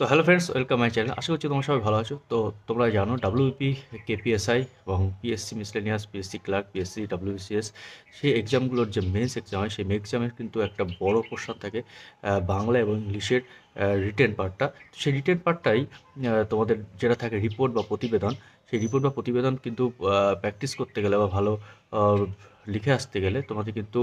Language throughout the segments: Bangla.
তো hello friends, welcome my channel. আশা করছি তোমরা সবাই ভালো আছো। তো তোমরা জানো ডাব্লিউপি, কেপিএসআই এবং PSC miscellaneous, PSC clerk, PSC WBCS, সেই এক্সামগুলোর যে মেন্স এক্সাম হয়, সেই মেন্স এক্সামের কিন্তু একটা বড় পোর্শন থাকে বাংলা এবং ইংলিশের রিটেন পার্টটা। সেই রিটেন পার্টটাই তোমাদের যেটা থাকে রিপোর্ট বা প্রতিবেদন, সেই রিপোর্ট বা প্রতিবেদন কিন্তু প্র্যাকটিস করতে গেলে বা ভালো আহ, লিখে আসতে গেলে তোমাদের কিন্তু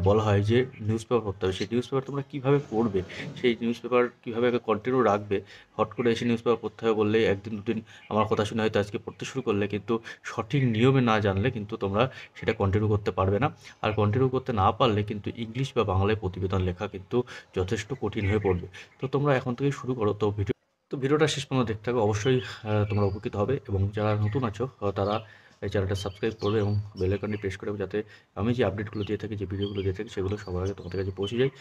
বলা হয় যে নিউজ পেপার পড়তে হবে। সেই নিউজ পেপার তোমরা কীভাবে পড়বে, সেই নিউজ পেপার কীভাবে কন্টিনিউ রাখবে, হট করে এসে নিউজ পেপার পড়তে হবে বললে একদিন দুদিন আমার কথা শুনে হয়তো আজকে পড়তে শুরু করলে কিন্তু সঠিক নিয়মে না জানলে কিন্তু তোমরা সেটা কন্টিনিউ করতে পারবে না। আর কন্টিনিউ করতে না পারলে কিন্তু ইংলিশ বা বাংলায় প্রতিবেদন লেখা কিন্তু যথেষ্ট কঠিন হয়ে পড়বে। তো তোমরা এখন থেকে শুরু করো। ভিডিওটা শেষ পর্যন্ত দেখতে থাকো, অবশ্যই তোমরা উপকৃত হবে। এবং যারা নতুন আছো তারা এই চ্যানেলটা সাবস্ক্রাইব করবে এবং বেল আইকনটি প্রেস করবে, যাতে আমি যে আপডেটগুলো দিয়ে থাকি, যে ভিডিওগুলো দিয়ে থাকি, সেগুলো সবার আগে তোমাদের কাছে পৌঁছে যায়।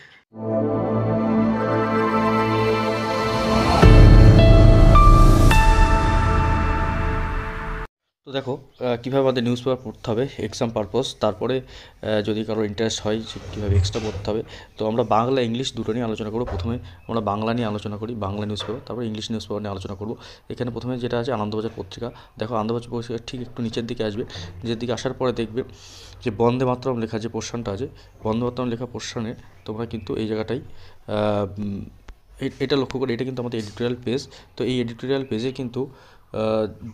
তো দেখো কীভাবে আমাদের নিউজ পেপার পড়তে হবে এক্সাম পারপস, তারপরে যদি কারোর ইন্টারেস্ট হয় যে কীভাবে এক্সট্রা পড়তে হবে। তো আমরা বাংলা ইংলিশ দুটো নিয়ে আলোচনা করবো। প্রথমে আমরা বাংলা নিয়ে আলোচনা করি, বাংলা নিউজ পেপার, তারপরে ইংলিশ নিউজ পেপার নিয়ে আলোচনা করবো। এখানে প্রথমে যেটা আছে আনন্দবাজার পত্রিকা। দেখো আনন্দবাজার পত্রিকা ঠিক একটু নিচের দিকে আসবে, নিচের দিকে আসার পরে দেখবে যে বন্দে মাতরম লেখা যে পোর্শনটা আছে, বন্দে মাতরম লেখা পোর্শনে তোমরা কিন্তু এই জায়গাটাই এটা লক্ষ্য করে, এটা কিন্তু আমাদের এডিটোরিয়াল পেজ। তো এই এডিটোরিয়াল পেজে কিন্তু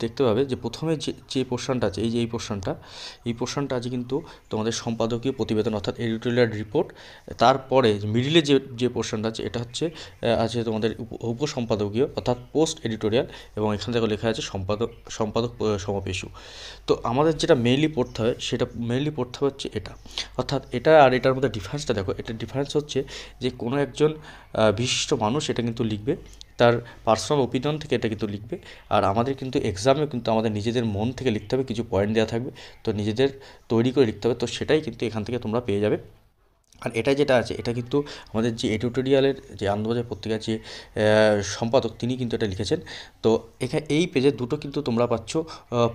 দেখতে পাবে যে প্রথমে যে পোর্শনটা আছে, এই পোর্শনটা আছে কিন্তু তোমাদের সম্পাদকীয় প্রতিবেদন অর্থাৎ এডিটোরিয়াল রিপোর্ট। তারপরে মিডিলে যে পোর্শনটা আছে, এটা হচ্ছে আছে তোমাদের উপসম্পাদকীয় অর্থাৎ পোস্ট এডিটোরিয়াল, এবং এখান থেকে লেখা আছে সম্পাদক সমাবেশ। তো আমাদের যেটা মেইনলি পড়তে হয়, সেটা মেইনলি পড়তে হচ্ছে এটা। অর্থাৎ এটা আর এটার মধ্যে ডিফারেন্সটা দেখো, এটার ডিফারেন্স হচ্ছে যে কোনো একজন বিশিষ্ট মানুষ এটা কিন্তু লিখবে, তার পার্সোনাল ওপিনিয়ন থেকে এটা কিন্তু লিখবে। আর আমাদের কিন্তু এক্সামে কিন্তু আমাদের নিজেদের মন থেকে লিখতে হবে, কিছু পয়েন্ট দেওয়া থাকবে, তো নিজেদের তৈরি করে লিখতে হবে। তো সেটাই কিন্তু এখান থেকে তোমরা পেয়ে যাবে। আর এটা যেটা আছে, এটা কিন্তু আমাদের যে এডিটোরিয়ালের যে আনন্দবাজার পত্রিকার যে সম্পাদক, তিনি কিন্তু এটা লিখেছেন। তো এখানে এই পেজে দুটো কিন্তু তোমরা পাচ্ছ,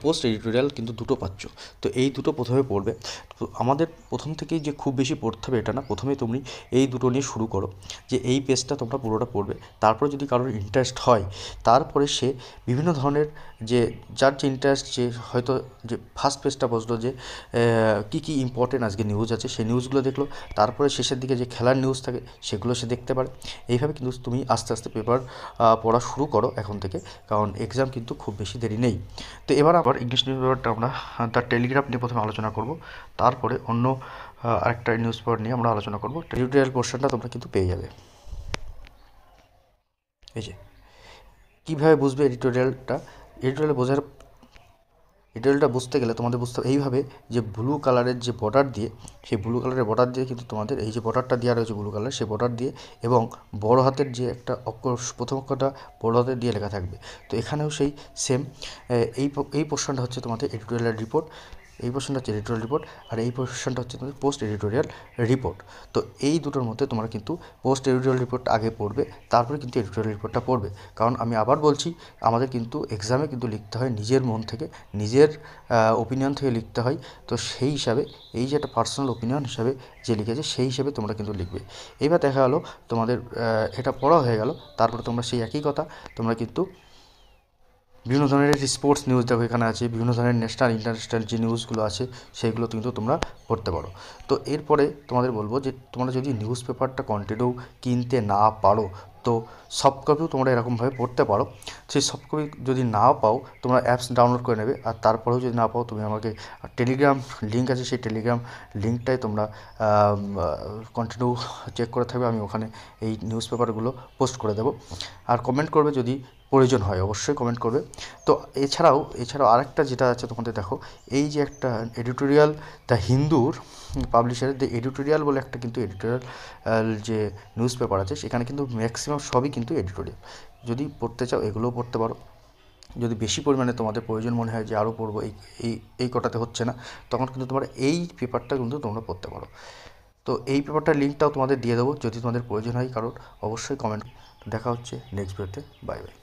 পোস্ট এডিটোরিয়াল কিন্তু দুটো পাচ্ছ। তো এই দুটো প্রথমে পড়বে। তো আমাদের প্রথম থেকেই যে খুব বেশি পড়তে হবে এটা না, প্রথমেই তুমি এই দুটো নিয়ে শুরু করো, যে এই পেজটা তোমরা পুরোটা পড়বে। তারপরে যদি কারোর ইন্টারেস্ট হয়, তারপরে সে বিভিন্ন ধরনের যে যার যে ইন্টারেস্ট, যে হয়তো যে ফার্স্ট পেজটা বসলো যে কী কী ইম্পর্টেন্ট আজকে নিউজ আছে, সেই নিউজগুলো দেখলো। তারপরে শেষের দিকে যে খেলার নিউজ থাকে, সেগুলো সে দেখতে পারে। এইভাবে কিন্তু তুমি আস্তে আস্তে পেপার পড়া শুরু করো এখন থেকে, কারণ এক্সাম কিন্তু খুব বেশি দেরি নেই। তো এবার আবার ইংলিশ নিউজ পেপারটা আমরা দ্য টেলিগ্রাফ নিয়ে প্রথমে আলোচনা করব, তারপরে অন্য আরেকটা নিউজ পেপার নিয়ে আমরা আলোচনা করব। টেরিটোরিয়াল পোর্শনটা তোমরা কিন্তু পেয়ে যাবে। এই যে কীভাবে বুঝবে এডিটোরিয়ালটা, এডিটোরিয়ালটা বুঝতে গেলে তোমাদের বুঝতে হবে এইভাবে, যে ব্লু কালারের যে বর্ডার দিয়ে, সেই ব্লু কালারের বর্ডার দিয়ে কিন্তু তোমাদের এই যে বর্ডারটা দেওয়া রয়েছে ব্লু কালার, সেই বর্ডার দিয়ে এবং বড় হাতের যে একটা অক্ষর, প্রথম অক্ষরটা বড় হাতের দিয়ে লেখা থাকবে। তো এখানেও সেই সেম, এই পোর্শনটা হচ্ছে তোমাদের এডিটোরিয়াল রিপোর্ট, এই পোর্শনটা হচ্ছে এডিটোরিয়াল রিপোর্ট, আর এই পোর্শনটা হচ্ছে তোমাদের পোস্ট এডিটোরিয়াল রিপোর্ট। তো এই দুটোর মধ্যে তোমরা কিন্তু পোস্ট এডিটোরিয়াল রিপোর্ট আগে পড়বে, তারপরে কিন্তু এডিটোরিয়াল রিপোর্টটা পড়বে। কারণ আমি আবার বলছি, আমাদের কিন্তু এক্সামে কিন্তু লিখতে হয় নিজের মন থেকে, নিজের ওপিনিয়ন থেকে লিখতে হয়। তো সেই হিসাবে এই যে একটা পার্সোনাল ওপিনিয়ন হিসাবে যে লিখেছে, সেই হিসেবে তোমরা কিন্তু লিখবে। এইবার দেখা গেলো তোমাদের এটা পড়া হয়ে গেল, তারপরে তোমরা সেই একই কথা তোমরা কিন্তু বিভিন্ন ধরনের স্পোর্টস নিউজ দেখো এখানে আছে, বিভিন্ন ধরনের ন্যাশনাল ইন্টারন্যাশনাল যে নিউজগুলো আছে, সেইগুলো কিন্তু তোমরা পড়তে পারো। তো এরপরে তোমাদের বলবো যে তোমরা যদি নিউজ পেপারটা কন্টিনিউ কিনতে না পারো, তো সফট কপিও তোমরা এরকমভাবে পড়তে পারো। সেই সফট কপি যদি না পাও, তোমরা অ্যাপস ডাউনলোড করে নেবে। আর তারপরেও যদি না পাও, তুমি আমাকে টেলিগ্রাম লিঙ্ক আছে, সেই টেলিগ্রাম লিঙ্কটাই তোমরা কন্টিনিউ চেক করে থাকবে। আমি ওখানে এই নিউজ পেপারগুলো পোস্ট করে দেবো। আর কমেন্ট করবে যদি প্রয়োজন হয়, অবশ্যই কমেন্ট করবে। তো এছাড়াও আরেকটা যেটা আছে তোমাদের দেখো, এই যে একটা এডিটোরিয়াল, দ্য হিন্দুর পাবলিশারের দ্য এডিটোরিয়াল বলে একটা কিন্তু এডিটোরিয়াল যে নিউজ পেপার আছে, সেখানে কিন্তু ম্যাক্সিমাম সবই কিন্তু এডিটোরিয়াল। যদি পড়তে চাও এগুলোও পড়তে পারো। যদি বেশি পরিমাণে তোমাদের প্রয়োজন মনে হয় যে আরও পড়বো, এই কটাতে হচ্ছে না, তখন কিন্তু তোমরা এই পেপারটা কিন্তু তোমরা পড়তে পারো। তো এই পেপারটার লিঙ্কটাও তোমাদের দিয়ে দেবো, যদি তোমাদের প্রয়োজন হয় কারোর, অবশ্যই কমেন্ট। দেখা হচ্ছে নেক্সট ভিডিওতে। Bye bye.